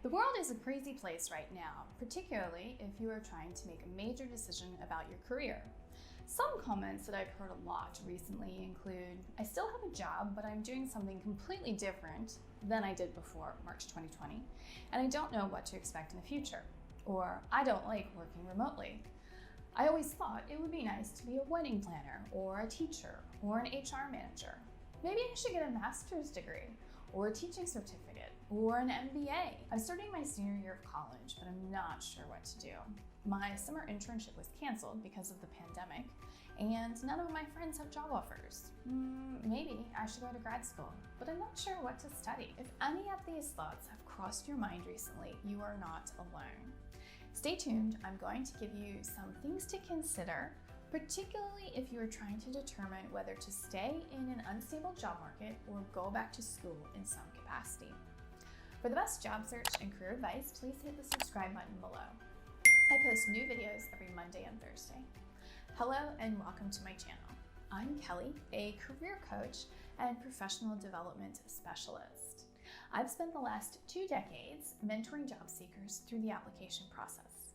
The world is a crazy place right now, particularly if you are trying to make a major decision about your career. Some comments that I've heard a lot recently include, I still have a job, but I'm doing something completely different than I did before March 2020, and I don't know what to expect in the future. Or, I don't like working remotely. I always thought it would be nice to be a wedding planner, or a teacher, or an HR manager. Maybe I should get a master's degree, or a teaching certificate, or an MBA. I'm starting my senior year of college, but I'm not sure what to do. My summer internship was canceled because of the pandemic, and none of my friends have job offers. Maybe I should go to grad school, but I'm not sure what to study. If any of these thoughts have crossed your mind recently, you are not alone. Stay tuned, I'm going to give you some things to consider, particularly if you are trying to determine whether to stay in an unstable job market or go back to school in some capacity. For the best job search and career advice, please hit the subscribe button below. I post new videos every Monday and Thursday. Hello and welcome to my channel. I'm Kelly, a career coach and professional development specialist. I've spent the last 2 decades mentoring job seekers through the application process.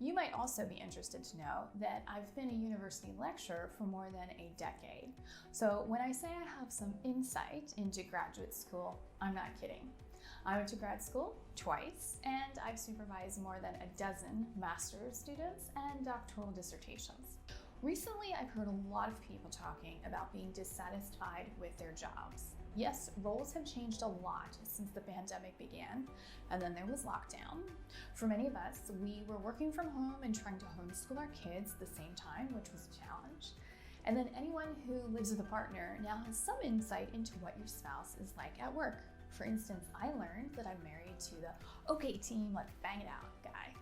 You might also be interested to know that I've been a university lecturer for more than a decade. So when I say I have some insight into graduate school, I'm not kidding. I went to grad school twice, and I've supervised more than a dozen master's students and doctoral dissertations. Recently, I've heard a lot of people talking about being dissatisfied with their jobs. Yes, roles have changed a lot since the pandemic began, and then there was lockdown. For many of us, we were working from home and trying to homeschool our kids at the same time, which was a challenge. And then anyone who lives with a partner now has some insight into what your spouse is like at work. For instance, I learned that I'm married to the okay team, let's bang it out guy.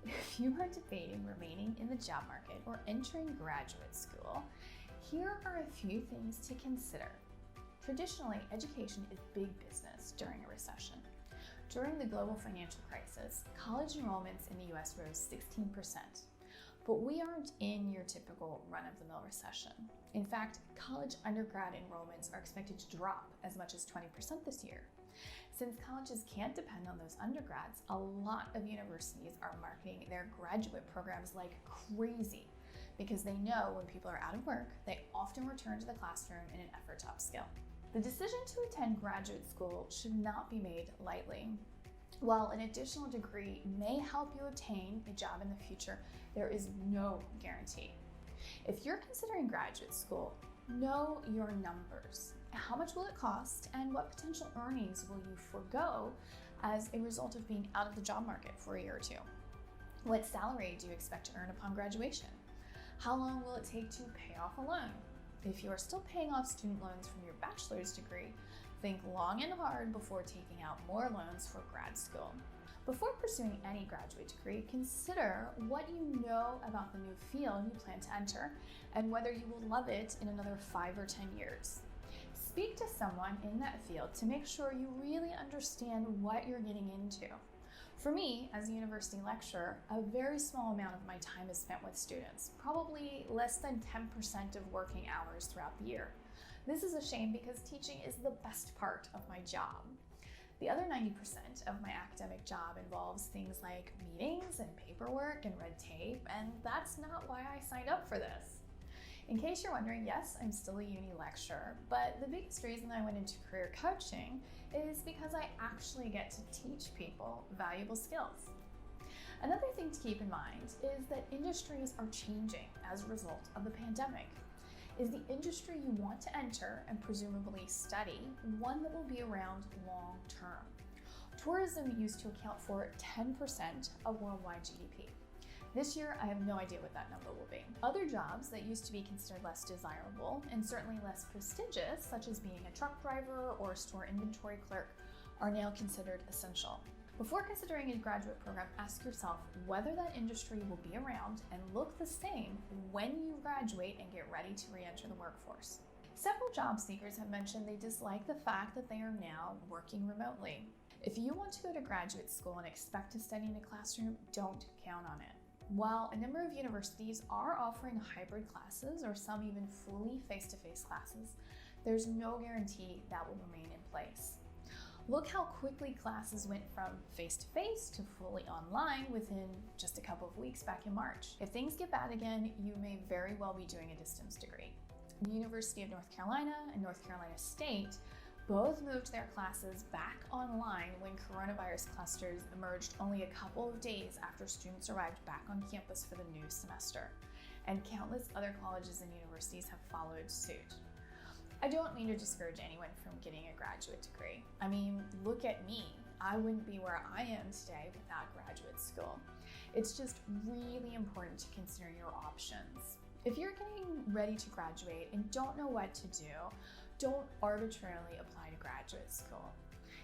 If you are debating remaining in the job market or entering graduate school, here are a few things to consider. Traditionally, education is big business during a recession. During the global financial crisis, college enrollments in the US rose 16%. But we aren't in your typical run-of-the-mill recession. In fact, college undergrad enrollments are expected to drop as much as 20% this year. Since colleges can't depend on those undergrads, a lot of universities are marketing their graduate programs like crazy because they know when people are out of work, they often return to the classroom in an effort to upskill. The decision to attend graduate school should not be made lightly. While an additional degree may help you obtain a job in the future, there is no guarantee. If you're considering graduate school, know your numbers. How much will it cost, and what potential earnings will you forego as a result of being out of the job market for a year or 2? What salary do you expect to earn upon graduation? How long will it take to pay off a loan? If you are still paying off student loans from your bachelor's degree, think long and hard before taking out more loans for grad school. Before pursuing any graduate degree, consider what you know about the new field you plan to enter and whether you will love it in another 5 or 10 years. Speak to someone in that field to make sure you really understand what you're getting into. For me, as a university lecturer, a very small amount of my time is spent with students, probably less than 10% of working hours throughout the year. This is a shame because teaching is the best part of my job. The other 90% of my academic job involves things like meetings and paperwork and red tape, and that's not why I signed up for this. In case you're wondering, yes, I'm still a uni lecturer, but the biggest reason I went into career coaching is because I actually get to teach people valuable skills. Another thing to keep in mind is that industries are changing as a result of the pandemic. Is the industry you want to enter and presumably study one that will be around long term? Tourism used to account for 10% of worldwide GDP. This year, I have no idea what that number will be. Other jobs that used to be considered less desirable and certainly less prestigious, such as being a truck driver or a store inventory clerk, are now considered essential. Before considering a graduate program, ask yourself whether that industry will be around and look the same when you graduate and get ready to re-enter the workforce. Several job seekers have mentioned they dislike the fact that they are now working remotely. If you want to go to graduate school and expect to study in a classroom, don't count on it. While a number of universities are offering hybrid classes or some even fully face-to-face classes, there's no guarantee that will remain in place. Look how quickly classes went from face-to-face to fully online within just a couple of weeks back in March. If things get bad again, you may very well be doing a distance degree. The University of North Carolina and North Carolina State both moved their classes back online when coronavirus clusters emerged only a couple of days after students arrived back on campus for the new semester. And countless other colleges and universities have followed suit. I don't mean to discourage anyone from getting a graduate degree. I mean, look at me. I wouldn't be where I am today without graduate school. It's just really important to consider your options. If you're getting ready to graduate and don't know what to do, don't arbitrarily apply to graduate school.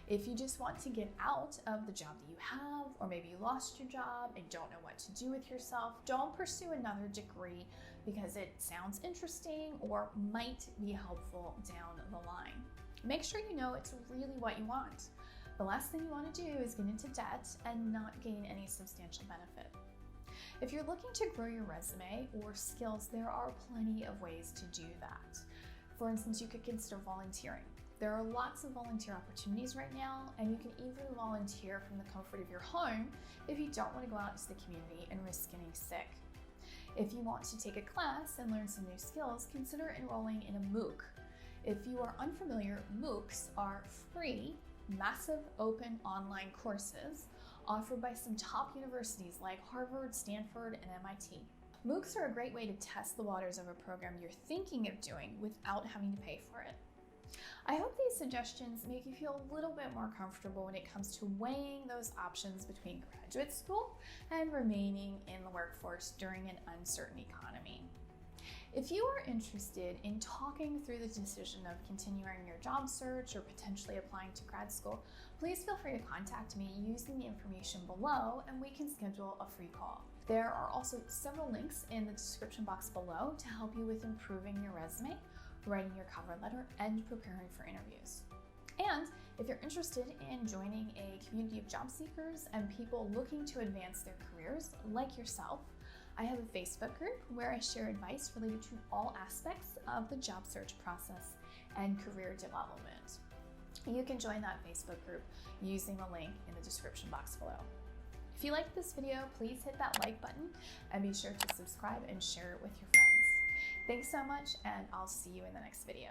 If you just want to get out of the job that you have, or maybe you lost your job and don't know what to do with yourself, don't pursue another degree because it sounds interesting or might be helpful down the line. Make sure you know it's really what you want. The last thing you want to do is get into debt and not gain any substantial benefit. If you're looking to grow your resume or skills, there are plenty of ways to do that. For instance, you could consider volunteering. There are lots of volunteer opportunities right now, and you can even volunteer from the comfort of your home if you don't want to go out into the community and risk getting sick. If you want to take a class and learn some new skills, consider enrolling in a MOOC. If you are unfamiliar, MOOCs are free, massive open online courses offered by some top universities like Harvard, Stanford, and MIT. MOOCs are a great way to test the waters of a program you're thinking of doing without having to pay for it. I hope these suggestions make you feel a little bit more comfortable when it comes to weighing those options between graduate school and remaining in the workforce during an uncertain economy. If you are interested in talking through the decision of continuing your job search or potentially applying to grad school, please feel free to contact me using the information below and we can schedule a free call. There are also several links in the description box below to help you with improving your resume, writing your cover letter, and preparing for interviews. And if you're interested in joining a community of job seekers and people looking to advance their careers like yourself, I have a Facebook group where I share advice related to all aspects of the job search process and career development. You can join that Facebook group using the link in the description box below. If you liked this video, please hit that like button and be sure to subscribe and share it with your friends. Thanks so much, and I'll see you in the next video.